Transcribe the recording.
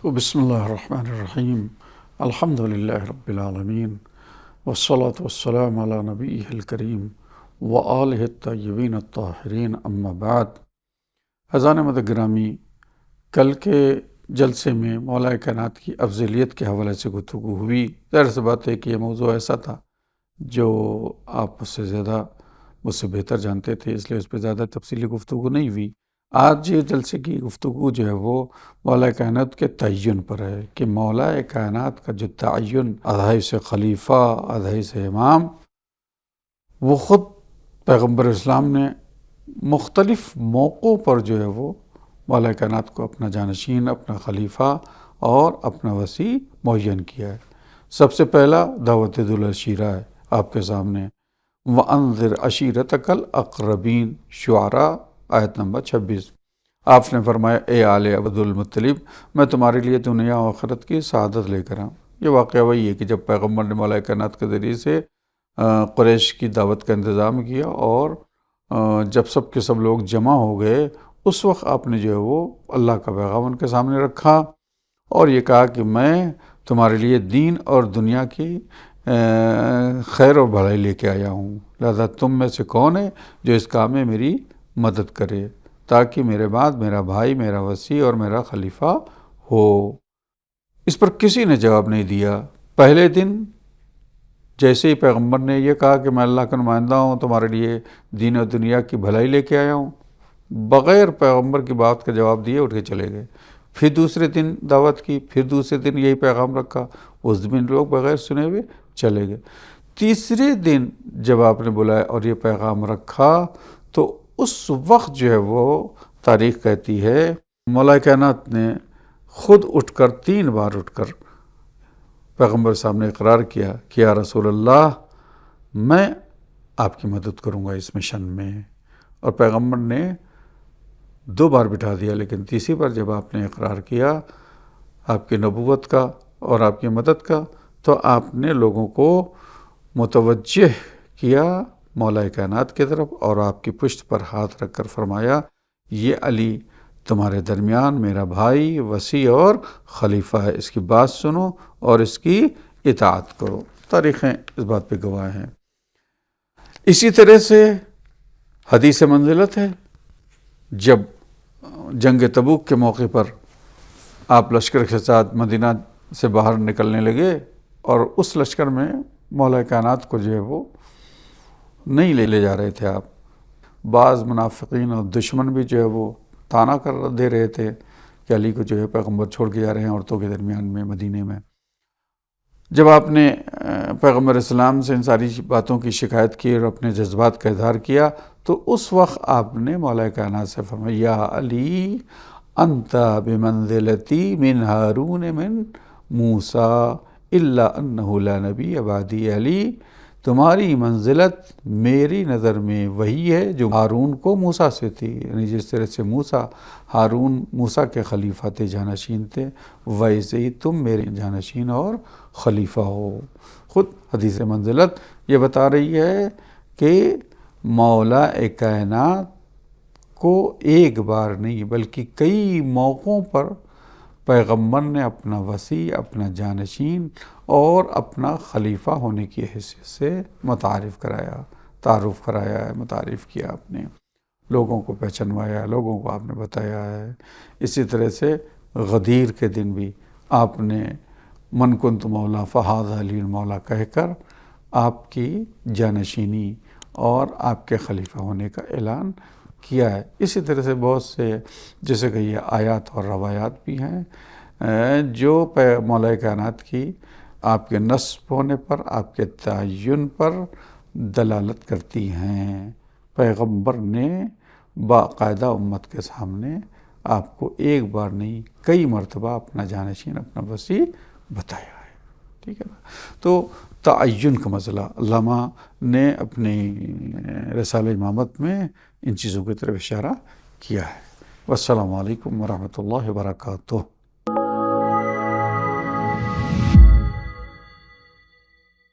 بسم اللہ الرحمن الرحیم الحمد للہ رب العالمین والصلاة والسلام علی نبیہ الکریم وآلہ الطیبین الطاہرین اما بعد۔ حضران مد گرامی، کل کے جلسے میں مولا کائنات کی افضلیت کے حوالے سے گفتگو ہوئی۔ ظاہر سی بات ہے کہ یہ موضوع ایسا تھا جو آپ مجھ سے بہتر جانتے تھے، اس لیے اس پہ زیادہ تفصیلی گفتگو نہیں ہوئی۔ آج یہ جلسے کی گفتگو جو ہے وہ مولا کائنات کے تعین پر ہے کہ مولا کائنات کا جو تعین ادھائی سے خلیفہ، ادھائی سے امام، وہ خود پیغمبر اسلام نے مختلف موقعوں پر جو ہے وہ مولا کائنات کو اپنا جانشین، اپنا خلیفہ اور اپنا وصی معین کیا ہے۔ سب سے پہلا دعوت ذی العشیرہ ہے آپ کے سامنے، وَأَنذِرْ عَشِيرَتَكَ الْأَقْرَبِينَ، شعراء آیت نمبر 26۔ آپ نے فرمایا اے آل عبد المطلب، میں تمہارے لیے دنیا و آخرت کی سعادت لے کر آؤں۔ یہ واقعہ وہی ہے کہ جب پیغمبر نے مولا کائنات کے ذریعے سے قریش کی دعوت کا انتظام کیا اور جب سب کے سب لوگ جمع ہو گئے، اس وقت آپ نے جو ہے وہ اللہ کا پیغام ان کے سامنے رکھا اور یہ کہا کہ میں تمہارے لیے دین اور دنیا کی خیر و بھلائی لے کے آیا ہوں، لہذا تم میں سے کون ہے جو اس کام میں میری مدد کرے تاکہ میرے بعد میرا بھائی، میرا وصی اور میرا خلیفہ ہو۔ اس پر کسی نے جواب نہیں دیا۔ پہلے دن جیسے ہی پیغمبر نے یہ کہا کہ میں اللہ کا نمائندہ ہوں، تمہارے لیے دین اور دنیا کی بھلائی لے کے آیا ہوں، بغیر پیغمبر کی بات کا جواب دیے اٹھ کے چلے گئے۔ پھر دوسرے دن دعوت کی، پھر دوسرے دن یہی پیغام رکھا، اس دن لوگ بغیر سنے ہوئے چلے گئے۔ تیسرے دن جب آپ نے بلایا اور یہ پیغام رکھا تو اس وقت جو ہے وہ تاریخ کہتی ہے مولا کائنات نے خود اٹھ کر 3 بار اٹھ کر پیغمبر سامنے اقرار کیا کہ یا رسول اللہ، میں آپ کی مدد کروں گا اس مشن میں۔ اور پیغمبر نے 2 بار بٹھا دیا، لیکن تیسری بار جب آپ نے اقرار کیا آپ کی نبوت کا اور آپ کی مدد کا تو آپ نے لوگوں کو متوجہ کیا مولا کائنات کی طرف اور آپ کی پشت پر ہاتھ رکھ کر فرمایا یہ علی تمہارے درمیان میرا بھائی، وصی اور خلیفہ ہے، اس کی بات سنو اور اس کی اطاعت کرو۔ تاریخیں اس بات پہ گواہ ہیں۔ اسی طرح سے حدیث منزلت ہے، جب جنگ تبوک کے موقع پر آپ لشکر کے ساتھ مدینہ سے باہر نکلنے لگے اور اس لشکر میں مولا کائنات کو جو ہے وہ نہیں لے جا رہے تھے آپ۔ بعض منافقین اور دشمن بھی جو ہے وہ طعنہ کر دے رہے تھے کہ علی کو جو ہے پیغمبر چھوڑ کے جا رہے ہیں عورتوں کے درمیان میں مدینے میں۔ جب آپ نے پیغمبر اسلام سے ان ساری باتوں کی شکایت کی اور اپنے جذبات کا اظہار کیا تو اس وقت آپ نے مولا کائنات سے فرمایا یا علی انت بمنزلتی من ہارون من موسیٰ الا انہ لا نبی بعدی، علی تمہاری منزلت میری نظر میں وہی ہے جو ہارون کو موسیٰ سے تھی، یعنی جس طرح سے ہارون موسیٰ کے خلیفہ تھے، جانشین تھے، ویسے ہی تم میرے جانشین اور خلیفہ ہو۔ خود حدیث منزلت یہ بتا رہی ہے کہ مولا کائنات کو ایک بار نہیں بلکہ کئی موقعوں پر پیغمبر نے اپنا وصی، اپنا جانشین اور اپنا خلیفہ ہونے کی حیثیت سے متعارف کرایا، تعارف کرایا ہے، متعارف کیا، آپ نے لوگوں کو پہچنوایا، لوگوں کو آپ نے بتایا ہے۔ اسی طرح سے غدیر کے دن بھی آپ نے من کنت مولا فہذا علی مولا کہہ کر آپ کی جانشینی اور آپ کے خلیفہ ہونے کا اعلان کیا ہے۔ اسی طرح سے بہت سے جیسے کہ یہ آیات اور روایات بھی ہیں جو مولا کائنات کی آپ کے نصب ہونے پر، آپ کے تعین پر دلالت کرتی ہیں۔ پیغمبر نے باقاعدہ امت کے سامنے آپ کو ایک بار نہیں کئی مرتبہ اپنا جانشین، اپنا وصی بتایا ہے، ٹھیک ہے نا۔ تو تعین کا مسئلہ علامہ نے اپنی رسالہ امامت میں ان چیزوں کی طرف اشارہ کیا ہے۔ والسلام علیکم ورحمۃ اللہ وبرکاتہ۔